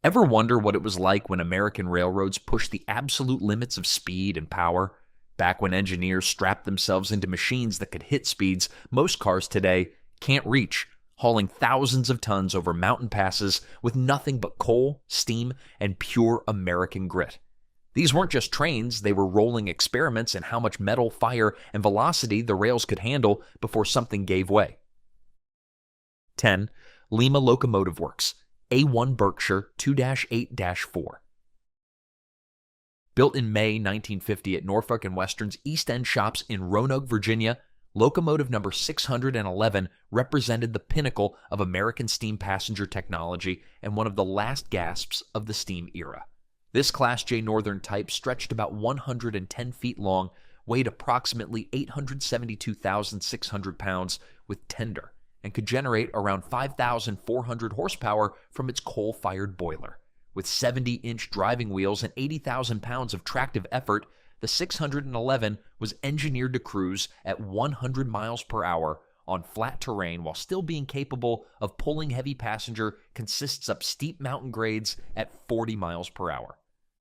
Ever wonder what it was like when American railroads pushed the absolute limits of speed and power? Back when engineers strapped themselves into machines that could hit speeds most cars today can't reach, hauling thousands of tons over mountain passes with nothing but coal, steam, and pure American grit. These weren't just trains, they were rolling experiments in how much metal, fire, and velocity the rails could handle before something gave way. 10. Lima Locomotive Works, A1 Berkshire 2-8-4. Built in May 1950 at Norfolk and Western's East End shops in Roanoke, Virginia, locomotive number 611 represented the pinnacle of American steam passenger technology and one of the last gasps of the steam era. This Class J Northern type stretched about 110 feet long, weighed approximately 872,600 pounds with tender, and could generate around 5,400 horsepower from its coal-fired boiler. With 70-inch driving wheels and 80,000 pounds of tractive effort, the 611 was engineered to cruise at 100 miles per hour on flat terrain while still being capable of pulling heavy passenger consists up steep mountain grades at 40 miles per hour.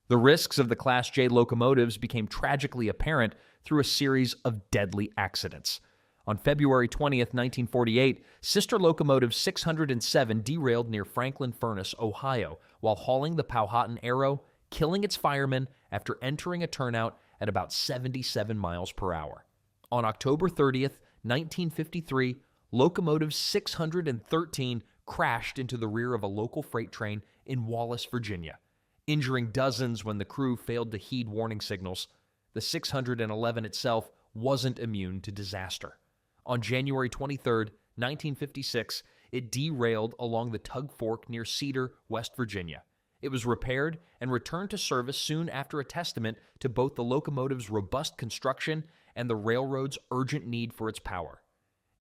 The risks of the Class J locomotives became tragically apparent through a series of deadly accidents. On February 20th, 1948, sister locomotive 607 derailed near Franklin Furnace, Ohio, while hauling the Powhatan Arrow, killing its fireman after entering a turnout at about 77 miles per hour. On October 30th, 1953, locomotive 613 crashed into the rear of a local freight train in Wallace, Virginia, injuring dozens when the crew failed to heed warning signals. The 611 itself wasn't immune to disaster. On January 23, 1956, it derailed along the Tug Fork near Cedar, West Virginia. It was repaired and returned to service soon after, a testament to both the locomotive's robust construction and the railroad's urgent need for its power.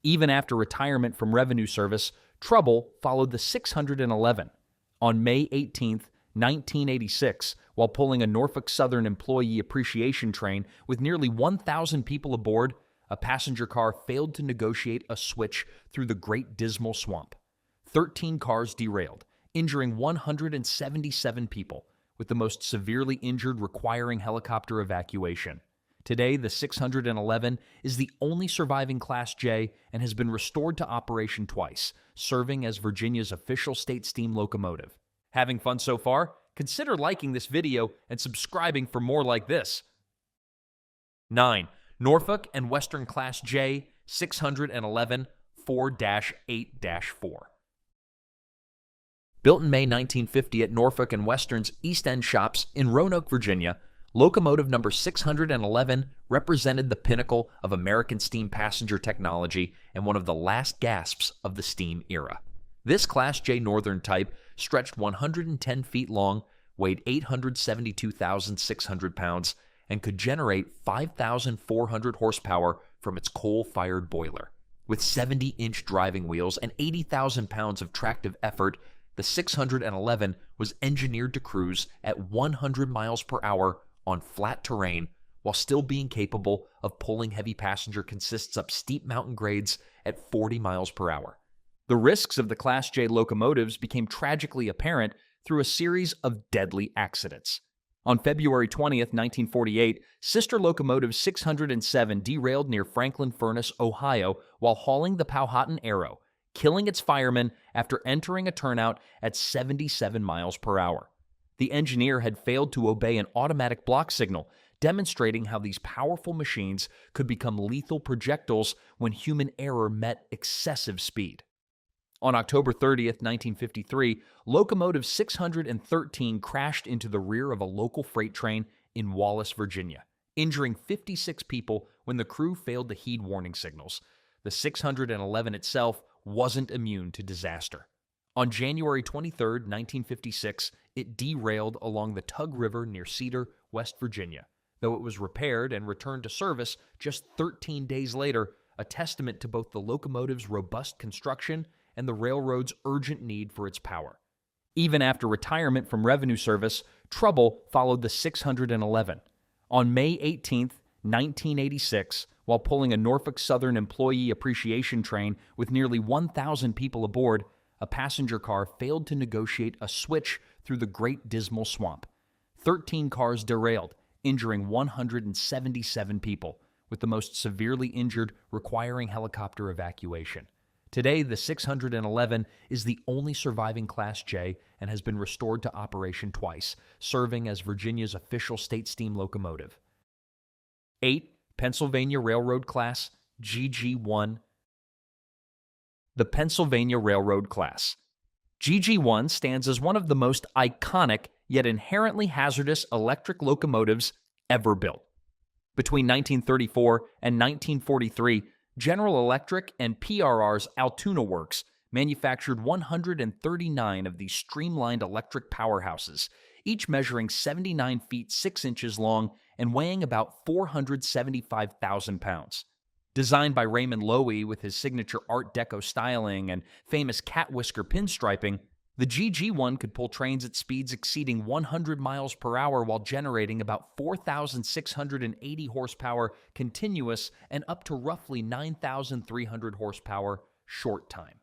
Even after retirement from revenue service, trouble followed the 611. On May 18, 1986, while pulling a Norfolk Southern employee appreciation train with nearly 1,000 people aboard, a passenger car failed to negotiate a switch through the Great Dismal Swamp. 13 cars derailed, injuring 177 people, with the most severely injured requiring helicopter evacuation. Today, the 611 is the only surviving Class J and has been restored to operation twice, serving as Virginia's official state steam locomotive. Having fun so far? Consider liking this video and subscribing for more like this. 9. Norfolk and Western Class J 611 4-8-4. Built in May 1950 at Norfolk and Western's East End shops in Roanoke, Virginia, locomotive number 611 represented the pinnacle of American steam passenger technology and one of the last gasps of the steam era. This Class J Northern type stretched 110 feet long, weighed 872,600 pounds, and could generate 5,400 horsepower from its coal-fired boiler. With 70-inch driving wheels and 80,000 pounds of tractive effort, the 611 was engineered to cruise at 100 miles per hour on flat terrain while still being capable of pulling heavy passenger consists up steep mountain grades at 40 miles per hour. The risks of the Class J locomotives became tragically apparent through a series of deadly accidents. On February 20th, 1948, sister locomotive 607 derailed near Franklin Furnace, Ohio, while hauling the Powhatan Arrow, killing its fireman after entering a turnout at 77 miles per hour. The engineer had failed to obey an automatic block signal, demonstrating how these powerful machines could become lethal projectiles when human error met excessive speed. On October 30th, 1953, locomotive 613 crashed into the rear of a local freight train in Wallace, Virginia, injuring 56 people when the crew failed to heed warning signals. The 611 itself wasn't immune to disaster. On January 23, 1956, it derailed along the Tug River near Cedar, West Virginia, though it was repaired and returned to service just 13 days later, a testament to both the locomotive's robust construction and the railroad's urgent need for its power. Even after retirement from revenue service, trouble followed the 611. On May 18, 1986, while pulling a Norfolk Southern employee appreciation train with nearly 1,000 people aboard, a passenger car failed to negotiate a switch through the Great Dismal Swamp. 13 cars derailed, injuring 177 people, with the most severely injured requiring helicopter evacuation. Today, the 611 is the only surviving Class J and has been restored to operation twice, serving as Virginia's official state steam locomotive. 8. Pennsylvania Railroad Class GG1. The Pennsylvania Railroad Class. GG1 stands as one of the most iconic yet inherently hazardous electric locomotives ever built. Between 1934 and 1943, General Electric and PRR's Altoona Works manufactured 139 of these streamlined electric powerhouses, each measuring 79 feet 6 inches long and weighing about 475,000 pounds. Designed by Raymond Loewy with his signature Art Deco styling and famous cat whisker pinstriping, the GG1 could pull trains at speeds exceeding 100 miles per hour while generating about 4,680 horsepower continuous and up to roughly 9,300 horsepower short time.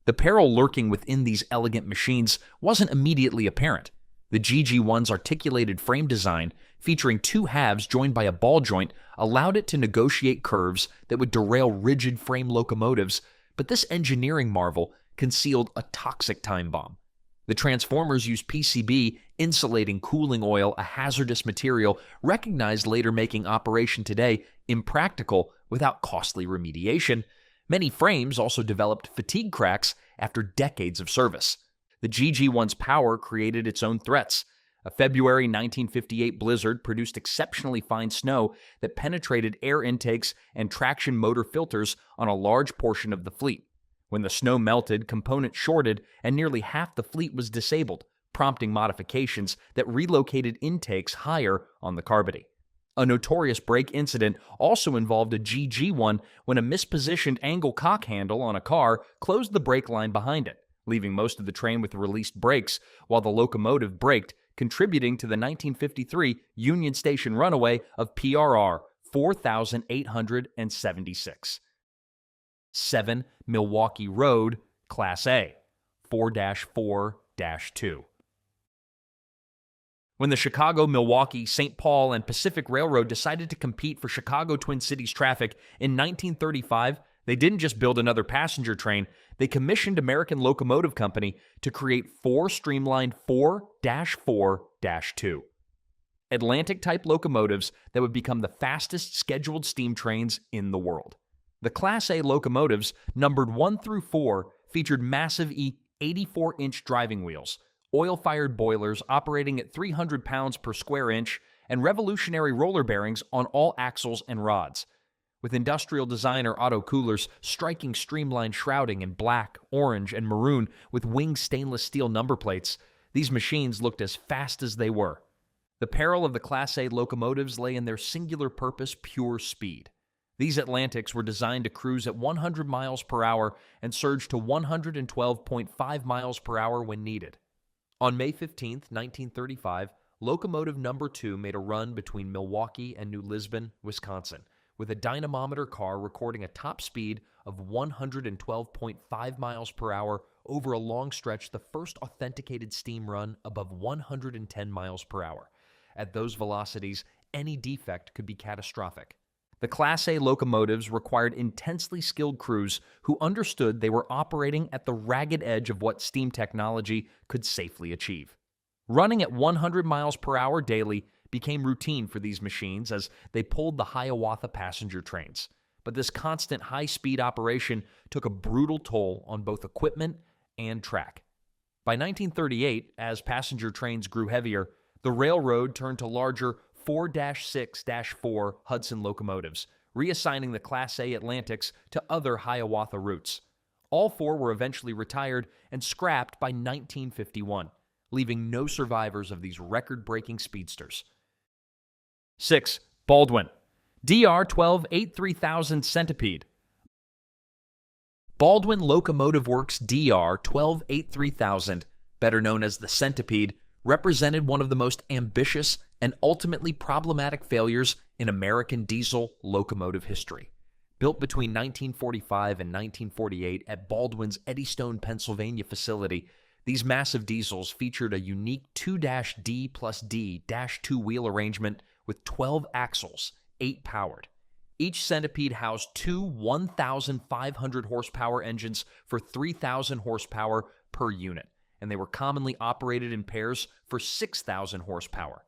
The peril lurking within these elegant machines wasn't immediately apparent. The GG1's articulated frame design, featuring two halves joined by a ball joint, allowed it to negotiate curves that would derail rigid frame locomotives, but this engineering marvel concealed a toxic time bomb. The transformers used PCB, insulating cooling oil, a hazardous material recognized later making operation today impractical without costly remediation. Many frames also developed fatigue cracks after decades of service. The GG1's power created its own threats. A February 1958 blizzard produced exceptionally fine snow that penetrated air intakes and traction motor filters on a large portion of the fleet. When the snow melted, components shorted, and nearly half the fleet was disabled, prompting modifications that relocated intakes higher on the carbody. A notorious brake incident also involved a GG1 when a mispositioned angle cock handle on a car closed the brake line behind it, leaving most of the train with released brakes while the locomotive braked, contributing to the 1953 Union Station runaway of PRR 4,876. 7. Milwaukee Road, Class A, 4-4-2. When the Chicago, Milwaukee, St. Paul, and Pacific Railroad decided to compete for Chicago Twin Cities traffic in 1935, they didn't just build another passenger train, they commissioned American Locomotive Company to create 4 streamlined 4-4-2 Atlantic-type locomotives that would become the fastest scheduled steam trains in the world. The Class A locomotives, numbered 1 through 4, featured massive 84-inch driving wheels, oil-fired boilers operating at 300 pounds per square inch, and revolutionary roller bearings on all axles and rods. With industrial designer auto coolers striking streamlined shrouding in black, orange, and maroon with winged stainless steel number plates, these machines looked as fast as they were. The peril of the Class A locomotives lay in their singular purpose, pure speed. These Atlantics were designed to cruise at 100 miles per hour and surge to 112.5 miles per hour when needed. On May 15, 1935, locomotive number 2 made a run between Milwaukee and New Lisbon, Wisconsin, with a dynamometer car recording a top speed of 112.5 miles per hour over a long stretch, the first authenticated steam run above 110 miles per hour. At those velocities, any defect could be catastrophic. The Class A locomotives required intensely skilled crews who understood they were operating at the ragged edge of what steam technology could safely achieve. Running at 100 miles per hour daily became routine for these machines as they pulled the Hiawatha passenger trains. But this constant high-speed operation took a brutal toll on both equipment and track. By 1938, as passenger trains grew heavier, the railroad turned to larger 4-6-4 Hudson locomotives, reassigning the Class A Atlantics to other Hiawatha routes. All 4 were eventually retired and scrapped by 1951, leaving no survivors of these record-breaking speedsters. 6. Baldwin, DR-12-83000 Centipede. Baldwin Locomotive Works DR-12-83000, better known as the Centipede, represented one of the most ambitious and ultimately problematic failures in American diesel locomotive history. Built between 1945 and 1948 at Baldwin's Eddystone, Pennsylvania facility, These massive diesels featured a unique 2-D plus D-2 wheel arrangement with 12 axles, 8 powered. Each Centipede housed two 1,500 horsepower engines for 3,000 horsepower per unit, and they were commonly operated in pairs for 6,000 horsepower.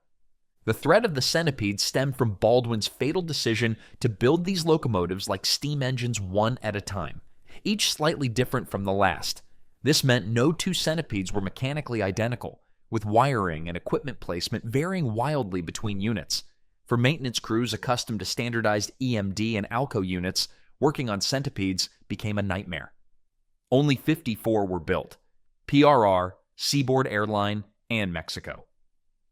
The threat of the Centipede stemmed from Baldwin's fatal decision to build these locomotives like steam engines one at a time, each slightly different from the last. This meant no two Centipedes were mechanically identical, with wiring and equipment placement varying wildly between units. For maintenance crews accustomed to standardized EMD and ALCO units, working on Centipedes became a nightmare. Only 54 were built: PRR, Seaboard Airline, and Mexico.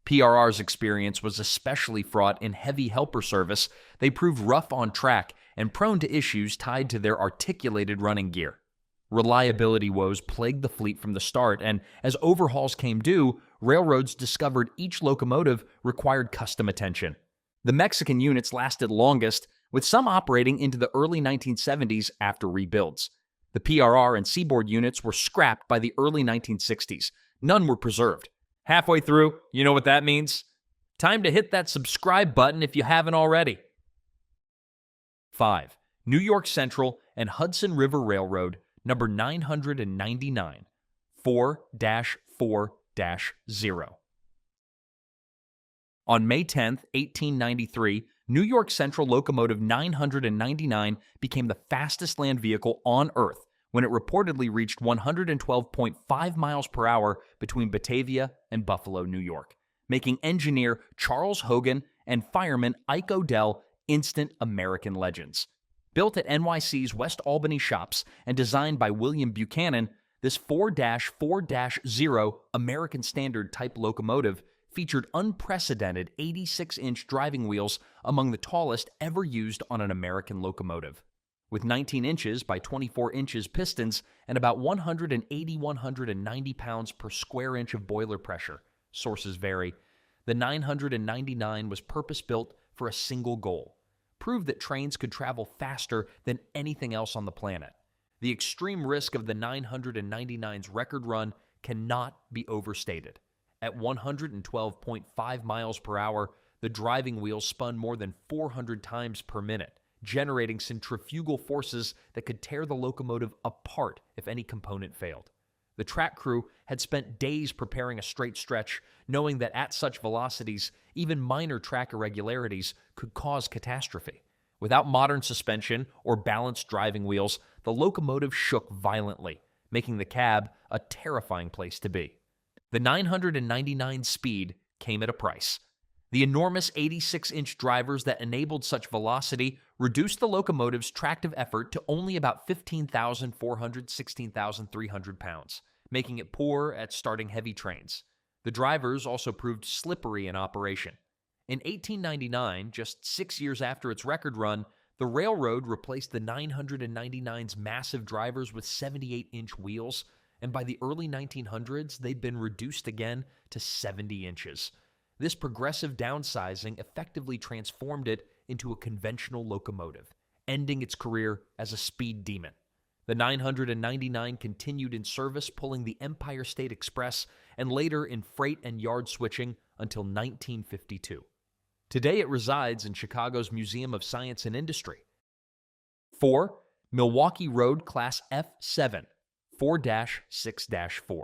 PRR's experience was especially fraught in heavy helper service. They proved rough on track and prone to issues tied to their articulated running gear. Reliability woes plagued the fleet from the start, and as overhauls came due, railroads discovered each locomotive required custom attention. The Mexican units lasted longest, with some operating into the early 1970s after rebuilds. The PRR and Seaboard units were scrapped by the early 1960s. None were preserved. Halfway through, you know what that means? Time to hit that subscribe button if you haven't already. 5. New York Central and Hudson River Railroad, number 999, 4-4-0. On May 10, 1893, New York Central Locomotive 999 became the fastest land vehicle on Earth when it reportedly reached 112.5 miles per hour between Batavia and Buffalo, New York, making engineer Charles Hogan and fireman Ike Odell instant American legends. Built at NYC's West Albany shops and designed by William Buchanan, this 4-4-0 American Standard type locomotive featured unprecedented 86-inch driving wheels, among the tallest ever used on an American locomotive. With 19 inches by 24 inches pistons and about 180-190 pounds per square inch of boiler pressure, sources vary, the 999 was purpose-built for a single goal: prove that trains could travel faster than anything else on the planet. The extreme risk of the 999's record run cannot be overstated. At 112.5 miles per hour, the driving wheels spun more than 400 times per minute, generating centrifugal forces that could tear the locomotive apart if any component failed. The track crew had spent days preparing a straight stretch, knowing that at such velocities, even minor track irregularities could cause catastrophe. Without modern suspension or balanced driving wheels, the locomotive shook violently, making the cab a terrifying place to be. The 999's speed came at a price. The enormous 86-inch drivers that enabled such velocity reduced the locomotive's tractive effort to only about 16,300 pounds, making it poor at starting heavy trains. The drivers also proved slippery in operation. In 1899, just 6 years after its record run, the railroad replaced the 999's massive drivers with 78-inch wheels, and by the early 1900s, they'd been reduced again to 70 inches. This progressive downsizing effectively transformed it into a conventional locomotive, ending its career as a speed demon. The 999 continued in service, pulling the Empire State Express, and later in freight and yard switching until 1952. Today it resides in Chicago's Museum of Science and Industry. 4. Milwaukee Road Class F7, 4-6-4.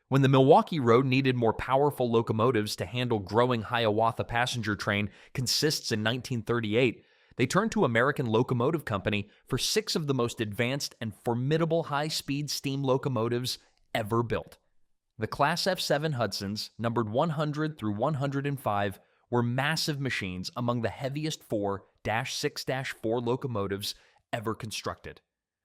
When the Milwaukee Road needed more powerful locomotives to handle growing Hiawatha passenger train consists in 1938, they turned to American Locomotive Company for 6 of the most advanced and formidable high-speed steam locomotives ever built. The Class F7 Hudsons, numbered 100 through 105, were massive machines among the heaviest 4-6-4 locomotives ever constructed.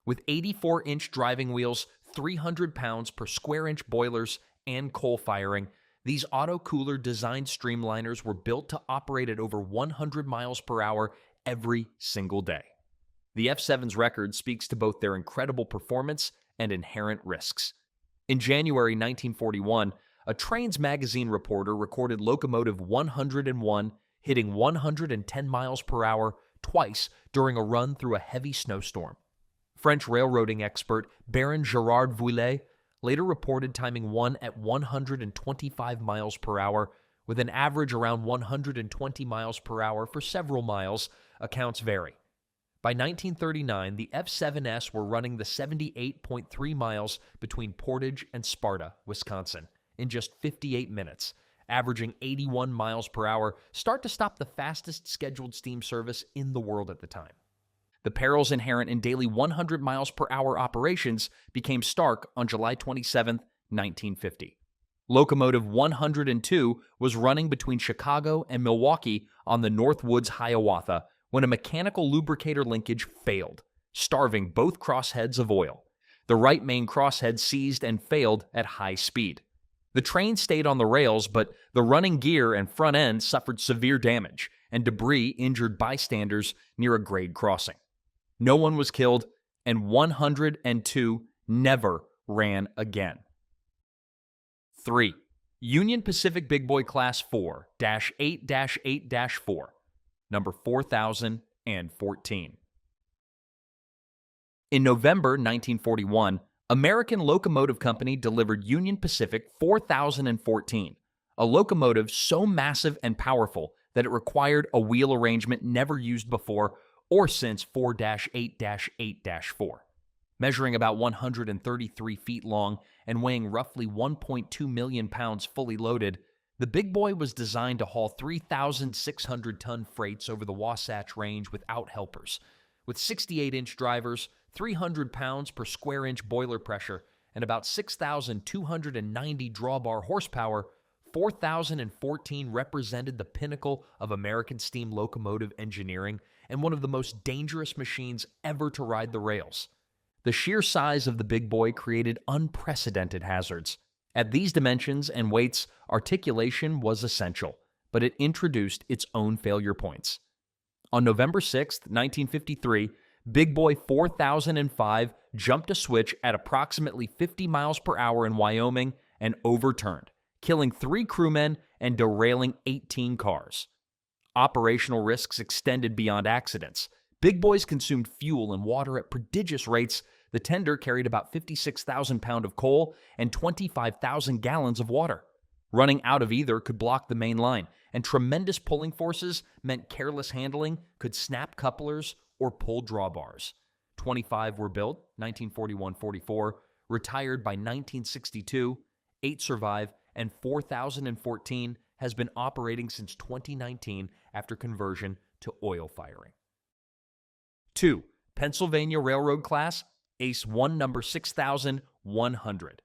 With 84-inch driving wheels, 300 pounds per square inch boilers, and coal firing, these auto-cooler designed streamliners were built to operate at over 100 miles per hour every single day. The F7's record speaks to both their incredible performance and inherent risks. In January 1941, a Trains magazine reporter recorded locomotive 101 hitting 110 miles per hour twice during a run through a heavy snowstorm. French railroading expert Baron Gerard Vuillet later reported timing one at 125 miles per hour, with an average around 120 miles per hour for several miles. Accounts vary. By 1939, the F-7S were running the 78.3 miles between Portage and Sparta, Wisconsin, in just 58 minutes, averaging 81 miles per hour, start to stop the fastest scheduled steam service in the world at the time. The perils inherent in daily 100 miles per hour operations became stark on July 27, 1950. Locomotive 102 was running between Chicago and Milwaukee on the Northwoods Hiawatha when a mechanical lubricator linkage failed, starving both crossheads of oil. The right main crosshead seized and failed at high speed. The train stayed on the rails, but the running gear and front end suffered severe damage, and debris injured bystanders near a grade crossing. No one was killed, and 102 never ran again. 3. Union Pacific Big Boy Class 4-8-8-4, number 4014. In November 1941, American Locomotive Company delivered Union Pacific 4014, a locomotive so massive and powerful that it required a wheel arrangement never used before or since 4-8-8-4. Measuring about 133 feet long and weighing roughly 1.2 million pounds fully loaded, the Big Boy was designed to haul 3,600-ton freights over the Wasatch Range without helpers. With 68-inch drivers, 300 pounds per square inch boiler pressure, and about 6,290 drawbar horsepower, 4014 represented the pinnacle of American steam locomotive engineering and one of the most dangerous machines ever to ride the rails. The sheer size of the Big Boy created unprecedented hazards. At these dimensions and weights, articulation was essential, but it introduced its own failure points. On November 6, 1953, Big Boy 4005 jumped a switch at approximately 50 miles per hour in Wyoming and overturned, killing 3 crewmen and derailing 18 cars. Operational risks extended beyond accidents. Big Boys consumed fuel and water at prodigious rates. The tender carried about 56,000 pounds of coal and 25,000 gallons of water. Running out of either could block the main line, and tremendous pulling forces meant careless handling could snap couplers or pull drawbars. 25 were built, 1941-44, retired by 1962, 8 survive, and 4014 has been operating since 2019 after conversion to oil firing. 2. Pennsylvania Railroad Class, Ace 1 number 6100.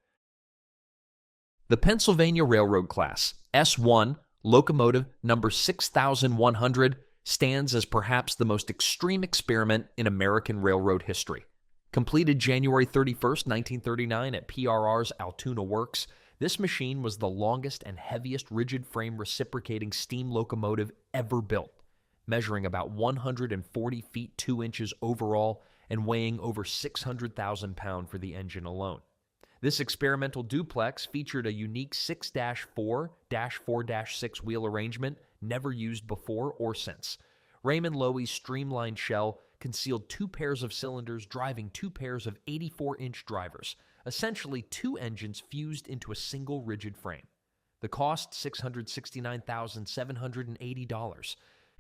The Pennsylvania Railroad Class, S1, locomotive number 6100, stands as perhaps the most extreme experiment in American railroad history. Completed January 31, 1939 at PRR's Altoona Works, this machine was the longest and heaviest rigid-frame reciprocating steam locomotive ever built, measuring about 140 feet 2 inches overall and weighing over 600,000 pounds for the engine alone. This experimental duplex featured a unique 6-4-4-6 wheel arrangement never used before or since. Raymond Loewy's streamlined shell concealed 2 pairs of cylinders driving 2 pairs of 84-inch drivers, essentially 2 engines fused into a single rigid frame. The cost, $669,780.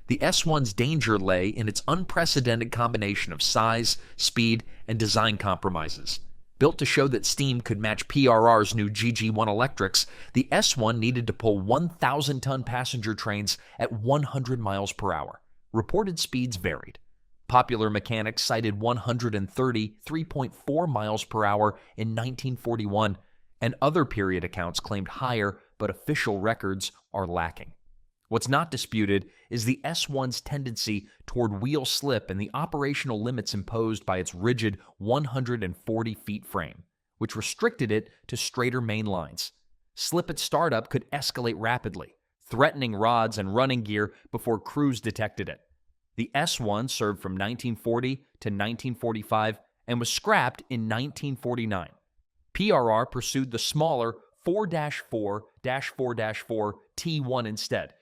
The S1's danger lay in its unprecedented combination of size, speed, and design compromises. Built to show that steam could match PRR's new GG1 electrics, the S1 needed to pull 1,000-ton passenger trains at 100 miles per hour. Reported speeds varied. Popular mechanics cited 133.4 miles per hour in 1941, and other period accounts claimed higher, but official records are lacking. What's not disputed is the S1's tendency toward wheel slip and the operational limits imposed by its rigid 140-feet frame, which restricted it to straighter main lines. Slip at startup could escalate rapidly, threatening rods and running gear before crews detected it. The S1 served from 1940 to 1945 and was scrapped in 1949. PRR pursued the smaller 4-4-4-4 T1 instead.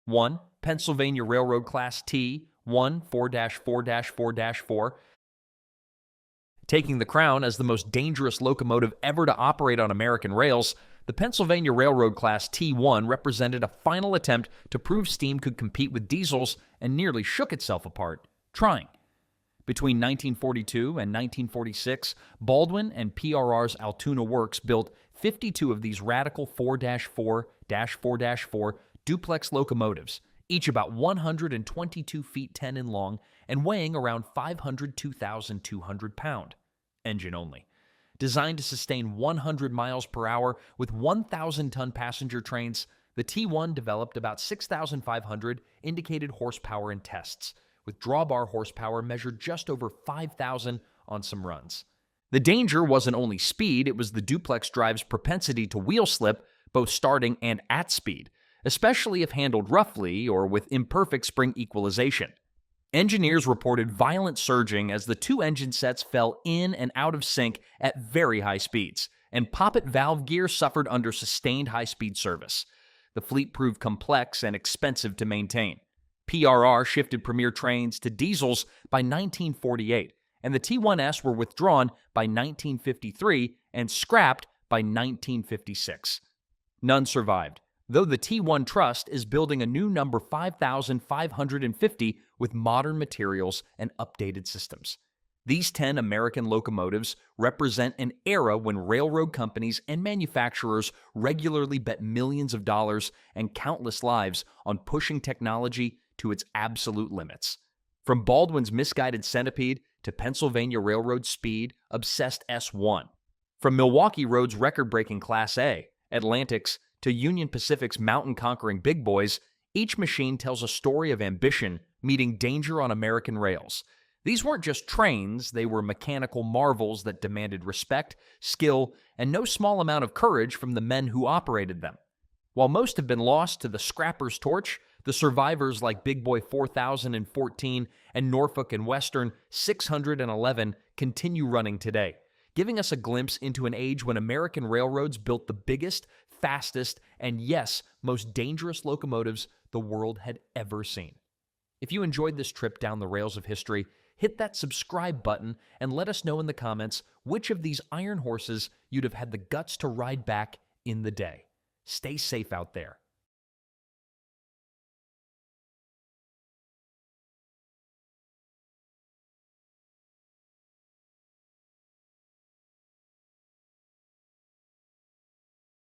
1. Pennsylvania Railroad Class T 1 4-4-4-4. Taking the crown as the most dangerous locomotive ever to operate on American rails, the Pennsylvania Railroad Class T1 represented a final attempt to prove steam could compete with diesels and nearly shook itself apart, trying. Between 1942 and 1946, Baldwin and PRR's Altoona Works built 52 of these radical 4-4-4-4 duplex locomotives, each about 122 feet 10 in long and weighing around 502,200 pounds, engine only. Designed to sustain 100 miles per hour with 1,000-ton passenger trains, the T1 developed about 6,500 indicated horsepower in tests, with drawbar horsepower measured just over 5,000 on some runs. The danger wasn't only speed, it was the duplex drive's propensity to wheel slip, both starting and at speed, especially if handled roughly or with imperfect spring equalization. Engineers reported violent surging as the two engine sets fell in and out of sync at very high speeds, and poppet valve gear suffered under sustained high-speed service. The fleet proved complex and expensive to maintain. PRR shifted Premier trains to diesels by 1948, and the T1S were withdrawn by 1953 and scrapped by 1956. None survived, though the T1 Trust is building a new number 5,550 with modern materials and updated systems. These 10 American locomotives represent an era when railroad companies and manufacturers regularly bet millions of dollars and countless lives on pushing technology to its absolute limits. From Baldwin's misguided Centipede to Pennsylvania Railroad Speed Obsessed S1. From Milwaukee Road's record-breaking Class A, Atlantic's, to Union Pacific's mountain-conquering big boys, each machine tells a story of ambition meeting danger on American rails. These weren't just trains, they were mechanical marvels that demanded respect, skill, and no small amount of courage from the men who operated them. While most have been lost to the scrapper's torch, the survivors like Big Boy 4014 and Norfolk and Western 611 continue running today, giving us a glimpse into an age when American railroads built the biggest, fastest, and yes, most dangerous locomotives the world had ever seen. If you enjoyed this trip down the rails of history, hit that subscribe button and let us know in the comments which of these iron horses you'd have had the guts to ride back in the day. Stay safe out there.